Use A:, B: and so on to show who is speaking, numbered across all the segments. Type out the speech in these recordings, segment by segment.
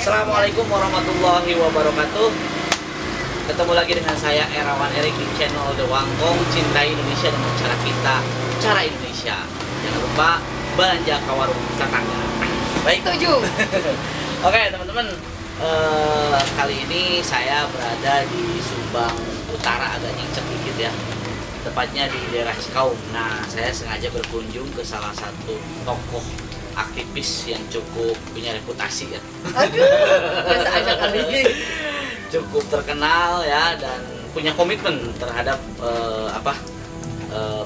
A: Assalamualaikum warahmatullahi wabarakatuh. Ketemu lagi dengan saya Erawan Erik di channel The Wangkong. Cintai Indonesia dengan cara kita, cara Indonesia. Jangan lupa belanja ke warung tetangga. Baik,
B: setuju.
A: Oke teman-teman, kali ini saya berada di Subang Utara, agak nyincek dikit ya, tepatnya di daerah Cikaum. Nah, saya sengaja berkunjung ke salah satu tokoh aktivis yang cukup punya reputasi ya.
B: Aduh, biasa aja kali ini.
A: Cukup terkenal ya, dan punya komitmen terhadap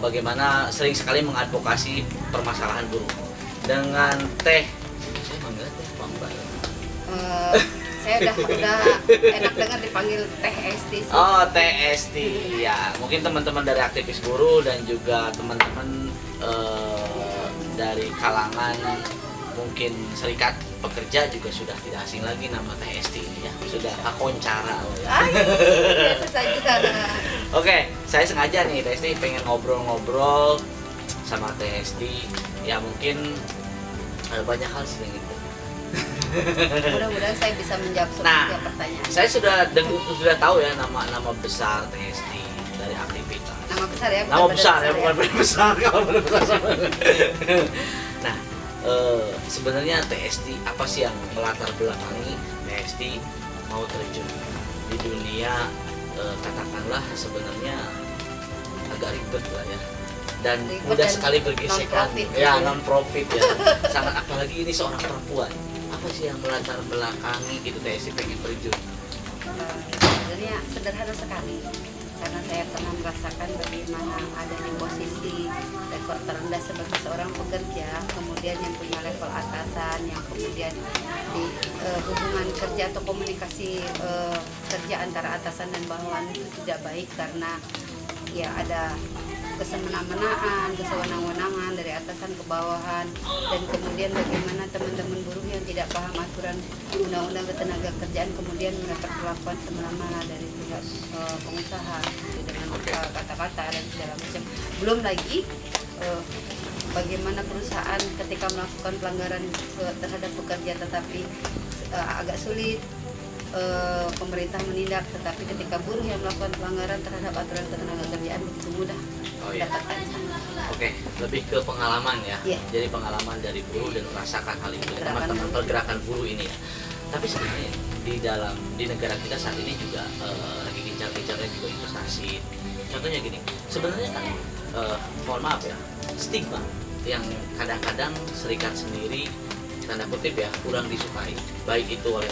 A: bagaimana sering sekali mengadvokasi permasalahan buruh dengan teh. Saya panggil teh Bamba.
B: Saya udah enak dengar dipanggil Teh Esti sih.
A: Oh, Teh Esti ya. Mungkin teman-teman dari aktivis buruh dan juga teman-teman dari kalangan mungkin serikat pekerja juga sudah tidak asing lagi nama Teh Esti ini ya. Sudah hakoncara.
B: Biasa saya juga.
A: Oke, saya sengaja nih Teh Esti pengen ngobrol-ngobrol sama Teh Esti. Ya mungkin banyak hal sih yang gitu.
B: Mudah-mudahan saya bisa menjawab setiap pertanyaan.
A: Saya sudah tahu ya nama besar Teh Esti dari aktivitas.
B: Nama besar ya,
A: nama besar ya, bukan badan besar. Kalau badan besar. Nah, sebenarnya Teh Esti apa sih yang melatar belakangi Teh Esti mau terjun di dunia katakanlah sebenarnya agak ribet lah ya, dan
B: ribet
A: mudah
B: dan
A: sekali bergesekan ya, non profit ya. Sangat, apalagi ini seorang perempuan. Apa sih yang melatar belakangi gitu Teh Esti pengen terjun?
B: Sebenarnya sederhana sekali, karena saya pernah merasakan bagaimana ada di posisi level terendah sebagai seorang pekerja, kemudian yang punya level atasan, yang kemudian di hubungan kerja atau komunikasi kerja antara atasan dan bawahan itu tidak baik karena ya ada kesemena-menaan, kesewenang-wenangan dari atasan ke bawahan, dan kemudian bagaimana teman-teman buruh yang tidak paham aturan undang-undang ketenaga kerjaan kemudian mendapat perlakuan semena-mena dari pihak pengusaha dengan kata-kata dan segala macam. Belum lagi bagaimana perusahaan ketika melakukan pelanggaran terhadap pekerja tetapi agak sulit pemerintah menindak, tetapi ketika buruh yang melakukan pelanggaran terhadap aturan ketenaga kerjaan begitu mudah mendapatkan sanksi.
A: Oke, lebih ke pengalaman ya.
B: Yeah.
A: Jadi pengalaman dari buruh dan merasakan hal itu, teman-teman pergerakan buruh ini ya. Tapi sebenarnya di negara kita saat ini juga lagi gencar-gencarnya juga investasi. Contohnya gini, sebenarnya kan mohon maaf ya, stigma yang kadang-kadang serikat sendiri tanda kutip ya kurang disukai, baik itu oleh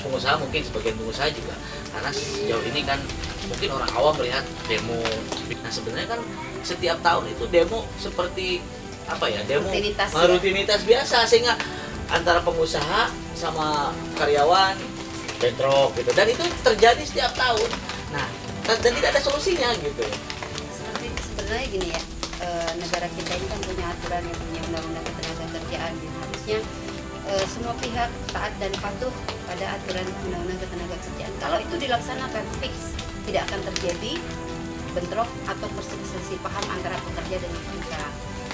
A: pengusaha, mungkin sebagian pengusaha juga, karena sejauh ini kan mungkin orang awam melihat demo. Nah sebenarnya kan setiap tahun itu demo seperti apa ya, demo rutinitas biasa, sehingga antara pengusaha sama karyawan bentrok gitu, dan itu terjadi setiap tahun. Nah dan tidak ada solusinya gitu.
B: Sebenarnya gini ya, negara kita ini kan punya aturan yang punya undang-undang ketenaga kerjaan, harusnya semua pihak taat dan patuh pada aturan undang-undang ketenaga kerjaan. Kalau itu dilaksanakan fix, tidak akan terjadi bentrok atau perselisih paham antara pekerja dan pengusaha.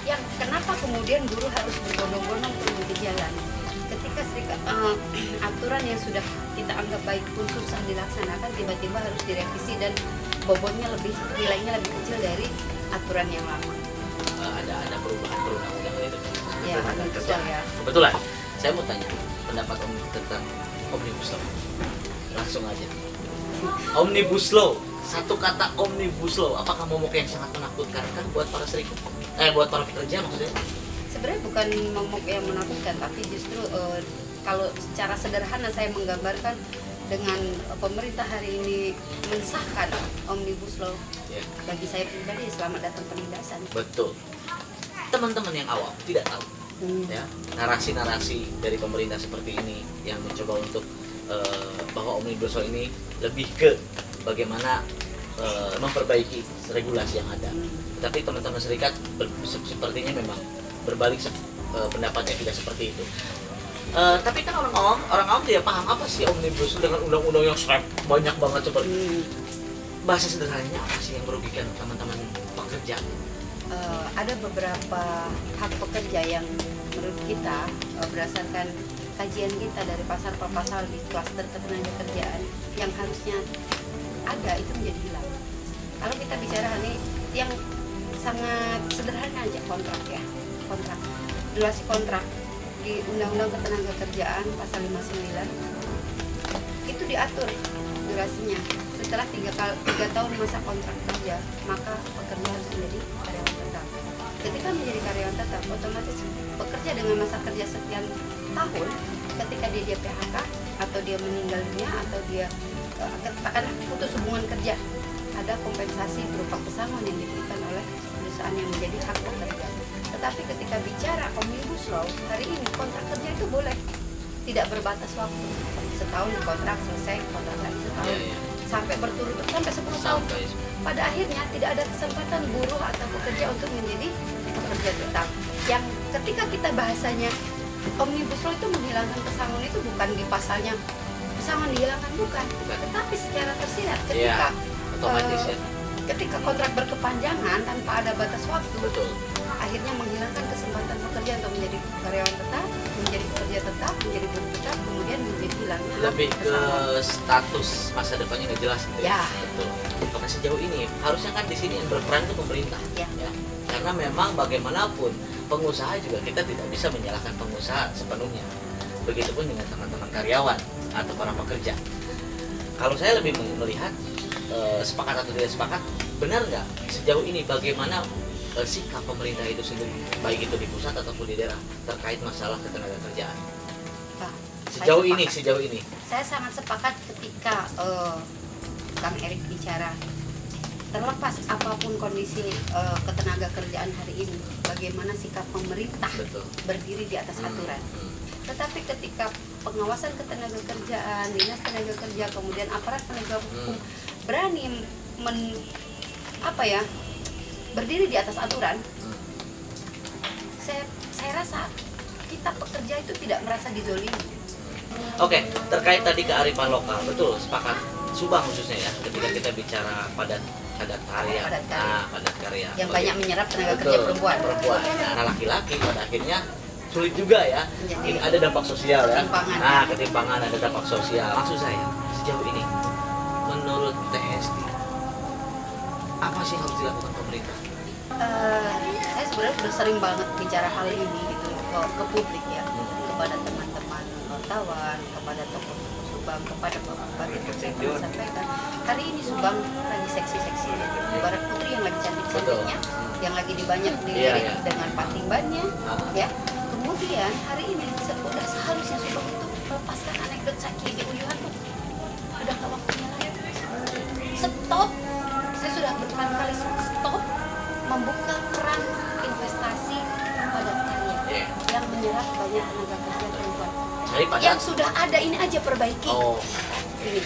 B: Yang kenapa kemudian buruh harus berbondong-bondong turun ke jalan? Ketika aturan yang sudah kita anggap baik pun susah dilaksanakan, tiba-tiba harus direvisi dan bobotnya nilainya lebih kecil dari aturan yang lama.
A: Ada perubahan perundang-undangan itu.
B: Ya, betul ya.
A: Kebetulan saya mau tanya pendapat Om tentang Omnibus Law. Langsung aja. Omnibus Law. Satu kata Omnibus Law. Apakah momok yang sangat menakutkan kan buat para serikat? Buat para pekerja maksudnya?
B: Sebenarnya bukan momok yang menakutkan, tapi justru kalau secara sederhana saya menggambarkan dengan pemerintah hari ini mensahkan Omnibus Law. Yeah. Bagi saya pribadi selamat datang penindasan. Betul.
A: Teman-teman yang awam tidak tahu. Ya, narasi-narasi dari pemerintah seperti ini yang mencoba untuk bahwa Omnibus Law ini lebih ke bagaimana memperbaiki regulasi yang ada. Tapi teman-teman serikat sepertinya memang berbalik pendapatnya tidak seperti itu. Tapi kan orang awam tidak paham apa sih Omnibus dengan undang-undang yang banyak banget seperti bahasa sederhananya apa sih yang merugikan teman-teman pekerja?
B: Ada beberapa hak pekerja yang menurut kita berdasarkan kajian kita dari pasal di klaster ketenagakerjaan yang harusnya ada itu menjadi hilang. Kalau kita bicara ini yang sangat sederhana aja, kontrak ya, kontrak, durasi kontrak di Undang-Undang Ketenagakerjaan pasal 59 itu diatur durasinya setelah 3 tahun masa kontrak kerja, maka pekerja harus menjadi karyawan tetap. Ketika menjadi karyawan tetap, otomatis pekerja dengan masa kerja sekian tahun, ketika dia PHK atau dia meninggal dunia atau dia katakanlah putus hubungan kerja, ada kompensasi berupa pesangon yang diberikan oleh perusahaan yang menjadi hak pekerja. Tetapi ketika bicara Omnibus Law, hari ini kontrak kerja itu boleh tidak berbatas waktu, setahun dikontrak, selesai kontrak lagi setahun, sampai berturut-turut sampai 10 tahun. Pada akhirnya tidak ada kesempatan buruh atau pekerja untuk menjadi pekerja tetap. Yang ketika kita bahasanya Omnibus Law itu menghilangkan pesangon itu bukan di pasalnya pesangon dihilangkan, bukan. Tetapi secara tersirat ketika
A: otomatis ya.
B: Ketika kontrak berkepanjangan tanpa ada batas waktu,
A: betul,
B: akhirnya menghilangkan kesempatan pekerja untuk menjadi karyawan tetap, menjadi pekerja tetap, menjadi buruh tetap, kemudian menjadi hilang.
A: Lebih ke status masa depannya udah jelas gitu ya. Betul. Karena sejauh ini harusnya kan di sini yang berperan itu pemerintah. Ya. Karena memang bagaimanapun pengusaha juga kita tidak bisa menyalahkan pengusaha sepenuhnya. Begitupun dengan teman-teman karyawan atau para pekerja. Kalau saya lebih melihat sepakat atau tidak sepakat, benar nggak sejauh ini bagaimana sikap pemerintah itu sendiri, baik itu di pusat ataupun di daerah terkait masalah ketenagakerjaan? Sejauh ini
B: saya sangat sepakat ketika Kang Erik bicara, terlepas apapun kondisi ketenagakerjaan hari ini, bagaimana sikap pemerintah berdiri di atas aturan. Tetapi ketika pengawasan ketenagakerjaan, dinas tenaga kerja, kemudian aparat penegak hukum berani berdiri di atas aturan, saya rasa kita pekerja itu tidak merasa dizolimi.
A: Oke, terkait tadi kearifan lokal, betul, sepakat. Subang khususnya ya, ketika kita bicara padat karya, padat karya
B: yang banyak menyerap tenaga kerja perempuan.
A: Nah, laki-laki pada akhirnya sulit juga ya. Ini ada dampak sosial ya. Nah, ketimpangan, ada dampak sosial. Maksud saya, sejauh ini menurut Teh Hesti, apa sih yang harus dilakukan pemerintah?
B: Saya sebenarnya sudah sering banget bicara hal ini gitu ke publik ya, kepada teman-teman wartawan, kepada tokoh Subang, kepada Bapak Presiden sampaikan. Hari ini Subang lagi seksi-seksi, ibarat putri yang lagi cantik-cantiknya, yang lagi dibanyak dilirik dengan patimbannya, ya. Kemudian hari ini sudah seharusnya Subang itu melepaskan anekdot Caki di Uyuhan tuh. Udah ke waktunya lagi. Stop. Saya sudah berkali-kali stop membuka keran investasi padat karya yang menyerap banyak tenaga kerja perempuan. Yang sudah ada ini aja perbaiki. Ini.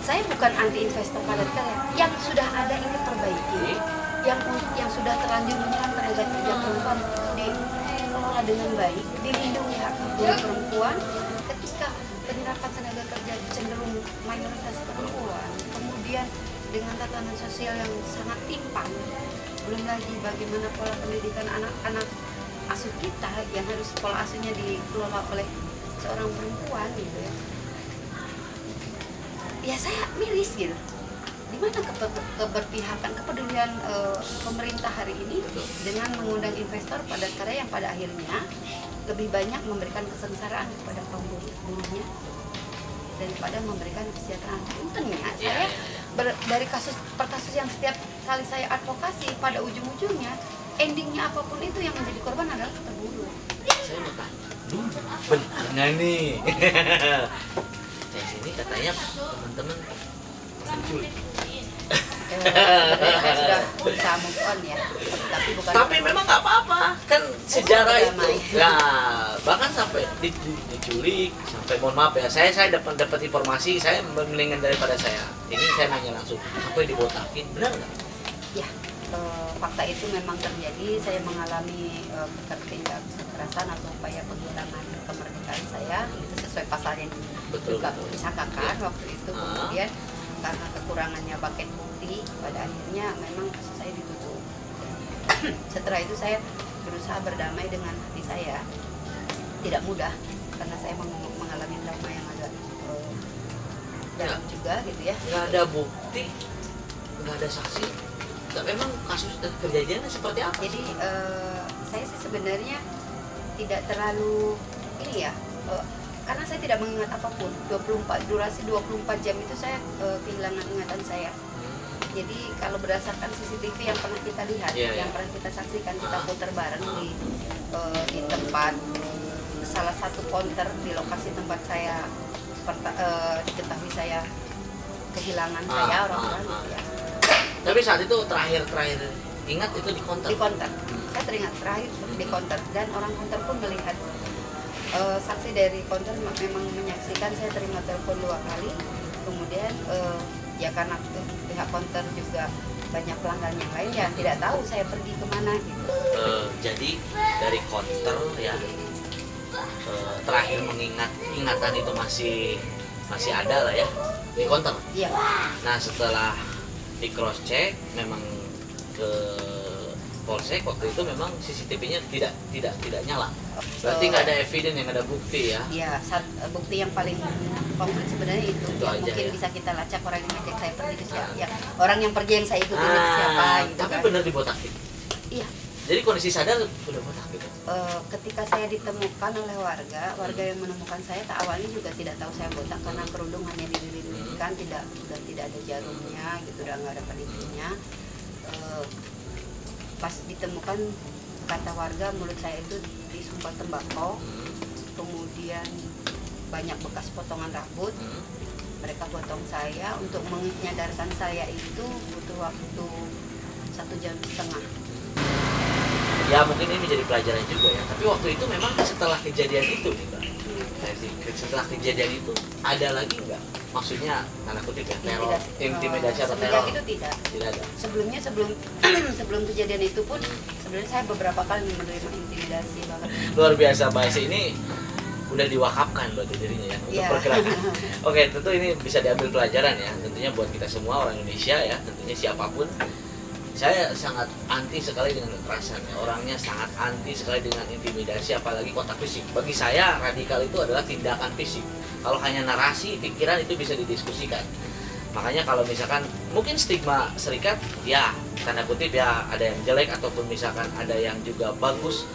B: Saya bukan anti investor padat karya. Yang sudah ada ini perbaiki. Yang sudah terlanjur menyerap tenaga kerja perempuan dikelola dengan baik, dilindungi hak buruh perempuan. Ketika penyerapan tenaga kerja cenderung mayoritas perempuan, kemudian dengan tatanan sosial yang sangat timpang, belum lagi bagaimana pola pendidikan anak-anak asuh kita yang harus pola asuhnya dikelola oleh seorang perempuan gitu ya. Ya saya miris gitu. Di mana keberpihakan, kepedulian pemerintah hari ini dengan mengundang investor padat karya yang pada akhirnya lebih banyak memberikan kesengsaraan kepada kaum buruhnya daripada memberikan kesejahteraan. Untungnya saya dari kasus per kasus yang setiap kali saya advokasi, pada ujung-ujungnya endingnya apapun itu yang menjadi korban adalah kita buruh.
A: Saya mau tanya, benar nggak nih? Saya sini katanya teman-teman menculik.
B: Sebenarnya saya sudah berusaha move on ya,
A: tapi memang nggak apa-apa kan sejarah itu ya, bahkan sampai diculik, sampai mohon maaf ya, saya dapat informasi, saya mendingan daripada saya ini, saya nanya langsung sampai dibotakin, benar nggak?
B: Ya, fakta itu memang terjadi. Saya mengalami tindak kekerasan atau upaya penghilangan kemerdekaan saya, itu sesuai pasal yang juga disangkakan waktu itu. Kemudian karena kekurangannya paket bukti, pada akhirnya memang kasus saya ditutup. Setelah itu saya berusaha berdamai dengan hati saya. Tidak mudah, karena saya mengalami trauma yang agak dalam juga gitu ya.
A: Nggak ada bukti, nggak ada saksi. Memang kasus dan kejadiannya seperti apa?
B: Jadi saya sih sebenarnya tidak terlalu ini ya, karena saya tidak mengingat apapun. Durasi 24 jam itu saya kehilangan ingatan saya. Jadi kalau berdasarkan CCTV yang pernah kita lihat, yang pernah kita saksikan, kita putar bareng di tempat salah satu counter di lokasi tempat saya diketahui saya kehilangan saya orang-orang gitu ya.
A: Tapi saat itu terakhir ingat itu di counter.
B: Di counter. Saya teringat terakhir di counter dan orang counter pun melihat. Saksi dari counter memang menyaksikan saya terima telepon 2 kali. Kemudian ya karena pihak counter juga banyak pelanggan yang lain yang tidak tahu saya pergi kemana gitu.
A: Jadi dari counter ya terakhir ingatan itu masih ada lah ya di counter.
B: Iya.
A: Nah setelah di cross check memang ke polsek waktu itu memang CCTV-nya tidak nyala. Berarti nggak ada evidence, yang ada bukti ya?
B: Iya, bukti yang paling konkret sebenarnya itu yang
A: aja,
B: mungkin
A: ya?
B: bisa kita lacak orang yang ngajak saya pergi itu siapa, ya, orang yang pergi yang saya ikuti itu siapa gitu.
A: Tapi
B: kan.
A: benar dibotakin?
B: Iya.
A: Jadi kondisi sadar udah botak gitu?
B: Ketika saya ditemukan oleh warga yang menemukan saya awalnya juga tidak tahu saya botak karena kerudung hanya didirikan, tidak ada jarumnya gitu, udah nggak ada penitinya. Pas ditemukan kata warga mulut saya itu disumpal tembakau, kemudian banyak bekas potongan rambut. Mereka potong saya, untuk menyadarkan saya itu butuh waktu 1,5 jam.
A: Ya mungkin ini menjadi pelajaran juga ya. Tapi waktu itu memang setelah kejadian itu nih Mbak, setelah kejadian itu ada lagi nggak? Maksudnya tanda kutip ya, teror, intimidasi atau teror?
B: Semenjak itu tidak.
A: Tidak ada.
B: Sebelumnya sebelum kejadian itu pun sebenarnya saya beberapa kali menerima intimidasi bahkan.
A: Luar biasa, Mbak Esi ini udah diwakafkan buat dirinya ya untuk pergerakan. Oke, tentu ini bisa diambil pelajaran ya. Tentunya buat kita semua orang Indonesia ya, tentunya siapapun. Saya sangat anti sekali dengan kekerasan ya. Orangnya sangat anti sekali dengan intimidasi, apalagi kontak fisik. Bagi saya radikal itu adalah tindakan fisik. Kalau hanya narasi, pikiran itu bisa didiskusikan. Makanya kalau misalkan mungkin stigma serikat ya tanda kutip ya ada yang jelek ataupun misalkan ada yang juga bagus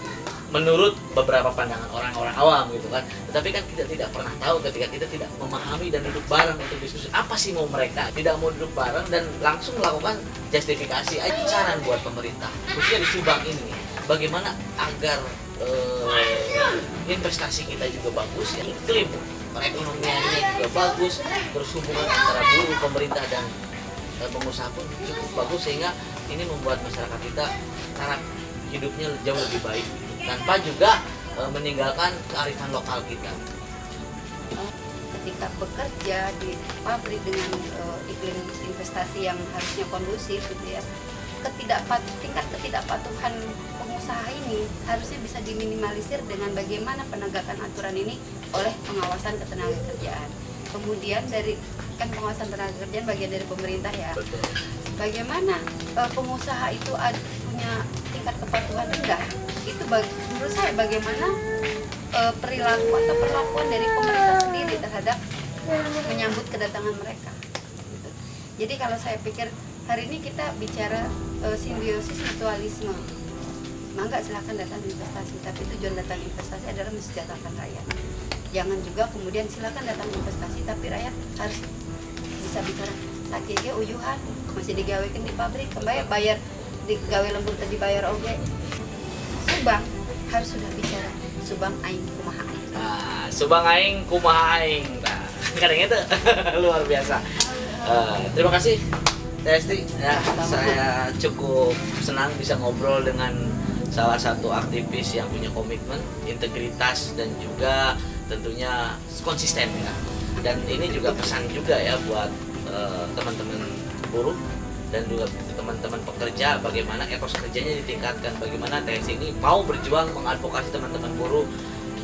A: menurut beberapa pandangan orang-orang awam gitu kan. Tetapi kan kita tidak pernah tahu ketika kita tidak memahami dan duduk bareng untuk diskusi apa sih mau mereka, tidak mau duduk bareng dan langsung melakukan justifikasi. Saran buat pemerintah khususnya di Subang ini bagaimana agar investasi kita juga bagus ya, iklim perekonomiannya juga bagus, terus hubungan antara buruh, pemerintah dan pengusaha pun cukup bagus sehingga ini membuat masyarakat kita taraf hidupnya jauh lebih baik tanpa juga meninggalkan kearifan lokal kita.
B: Ketika bekerja di pabrik dengan iklim investasi yang harusnya kondusif gitu ya, tingkat ketidakpatuhan pengusaha ini harusnya bisa diminimalisir dengan bagaimana penegakan aturan ini oleh pengawasan ketenagakerjaan. Kemudian dari kan pengawasan ketenagakerjaan bagian dari pemerintah ya.
A: Betul.
B: Bagaimana pengusaha itu punya tingkat kepatuhan rendah? Itu menurut saya bagaimana perilaku atau perlakuan dari pemerintah sendiri terhadap menyambut kedatangan mereka. Gitu. Jadi kalau saya pikir hari ini kita bicara simbiosis mutualisme. Mangga silakan datang investasi, tapi tujuan datang investasi adalah mensejahterakan rakyat. Jangan juga kemudian silakan datang investasi, tapi rakyat harus bisa bicara sakitnya uyuhan masih digawekan di pabrik, kembali bayar digawe lembur tadi bayar oke. Subang harus sudah bicara Subang aing kumaha aing.
A: Nah, Subang aing kumaha aing. Nah, kadang itu luar biasa. Terima kasih Teh Esti. Ya, saya cukup senang bisa ngobrol dengan salah satu aktivis yang punya komitmen, integritas dan juga tentunya konsisten ya. Dan ini juga pesan juga ya buat teman-teman buruh dan juga teman-teman pekerja, bagaimana etos kerjanya ditingkatkan, bagaimana TSI ini mau berjuang mengadvokasi teman-teman buruh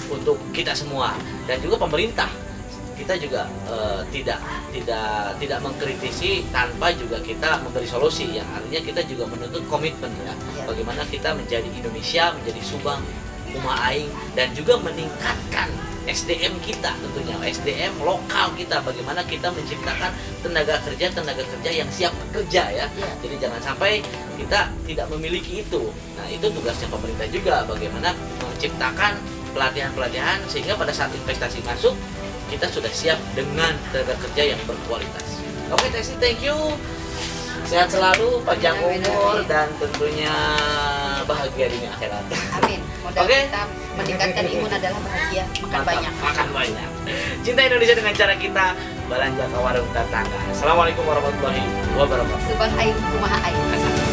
A: untuk kita semua dan juga pemerintah. Kita juga tidak mengkritisi tanpa juga kita memberi solusi ya, artinya kita juga menuntut komitmen ya, bagaimana kita menjadi Indonesia, menjadi Subang kumaha aing dan juga meningkatkan SDM kita tentunya, SDM lokal kita, bagaimana kita menciptakan tenaga kerja yang siap bekerja ya. Jadi jangan sampai kita tidak memiliki itu. Nah, itu tugasnya pemerintah juga, bagaimana menciptakan pelatihan-pelatihan sehingga pada saat investasi masuk kita sudah siap dengan tenaga kerja yang berkualitas. Oke, Tesi, thank you. Sehat selalu, panjang umur, dan tentunya bahagia di akhirat.
B: Amin. Modal kita meningkatkan imun adalah bahagia. Makan banyak.
A: Makan banyak. Cinta Indonesia dengan cara kita belanja ke warung tetangga. Assalamualaikum warahmatullahi wabarakatuh.
B: Subhan aing kumaha aing.